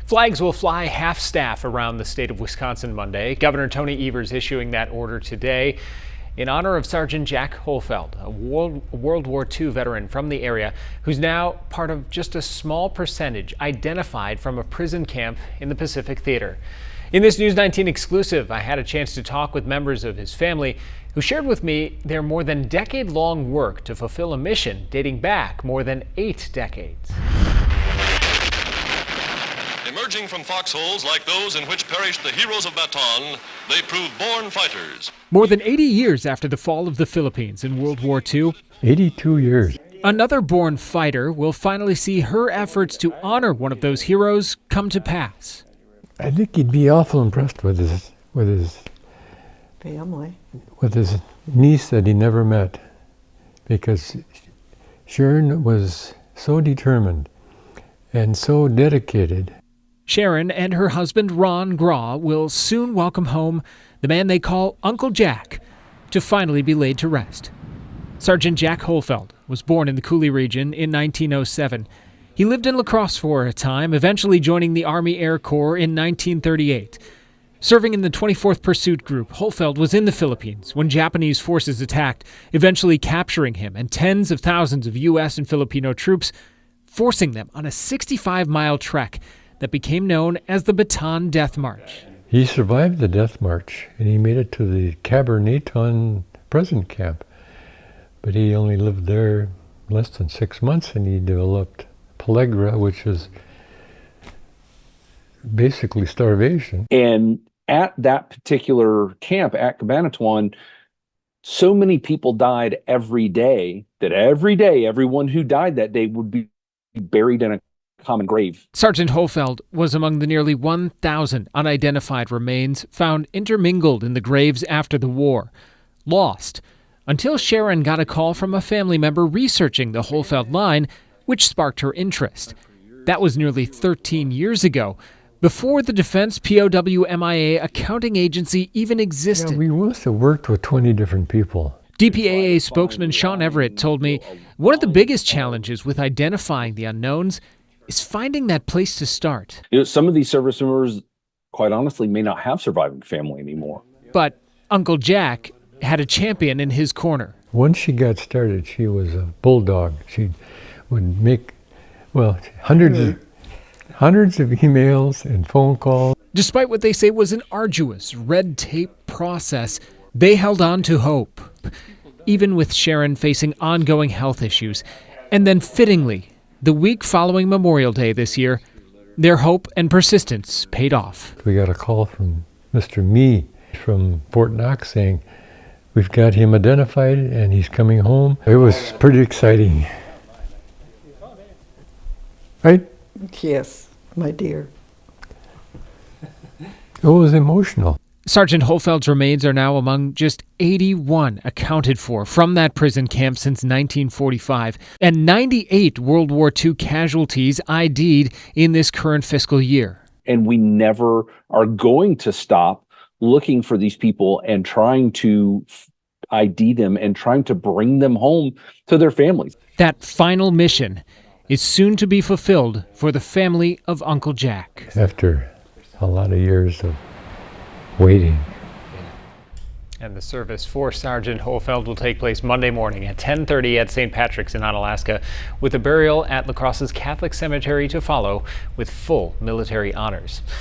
Flags will fly half-staff around the state of Wisconsin Monday. Governor Tony Evers issuing that order today in honor of Sergeant Jack Hohlfeld, a World War II veteran from the area who's now part of just a small percentage identified from a prison camp in the Pacific Theater. In this News 19 exclusive, I had a chance to talk with members of his family who shared with me their more than decade-long work to fulfill a mission dating back more than 8 decades. Emerging from foxholes like those in which perished the heroes of Bataan, they proved born fighters. More than 80 years after the fall of the Philippines in World War II, 82 years. Another born fighter will finally see her efforts to honor one of those heroes come to pass. I think he'd be awful impressed with his family, with his niece that he never met, because Sharon was so determined and so dedicated. Sharon and her husband Ron Graw will soon welcome home the man they call Uncle Jack to finally be laid to rest. Sergeant Jack Hohlfeld was born in the Coulee region in 1907. He lived in La Crosse for a time, eventually joining the Army Air Corps in 1938. Serving in the 24th Pursuit Group, Hohlfeld was in the Philippines when Japanese forces attacked, eventually capturing him and tens of thousands of U.S. and Filipino troops, forcing them on a 65-mile trek that became known as the Bataan Death March. He survived the Death March, and he made it to the Cabernet prison camp. But he only lived there less than 6 months, and he developed pellagra, which is basically starvation. And at that particular camp at Cabanatuan, so many people died every day that every day, everyone who died that day would be buried in a common grave. Sergeant Hohlfeld was among the nearly 1,000 unidentified remains found intermingled in the graves after the war, lost, until Sharon got a call from a family member researching the Hohlfeld line, which sparked her interest. That was nearly 13 years ago, before the Defense POW MIA accounting agency even existed. Yeah, we must have worked with 20 different people. DPAA spokesman Sean Everett told me one of the biggest challenges with identifying the unknowns is finding that place to start. You know, some of these service members, quite honestly, may not have surviving family anymore. But Uncle Jack had a champion in his corner. Once she got started, she was a bulldog. She would make, hundreds of emails and phone calls. Despite what they say was an arduous red tape process, they held on to hope, even with Sharon facing ongoing health issues. And then fittingly, the week following Memorial Day this year, their hope and persistence paid off. We got a call from Mr. Mee from Fort Knox saying, "We've got him identified and he's coming home." It was pretty exciting. Right? Yes, my dear. It was emotional. Sergeant Hohlfeld's remains are now among just 81 accounted for from that prison camp since 1945, and 98 World War II casualties ID'd in this current fiscal year. And we never are going to stop looking for these people and trying to ID them and trying to bring them home to their families. That final mission is soon to be fulfilled for the family of Uncle Jack. After a lot of years of waiting. And the service for Sergeant Hohlfeld will take place Monday morning at 10:30 at St. Patrick's in Onalaska, with a burial at La Crosse's Catholic Cemetery to follow with full military honors.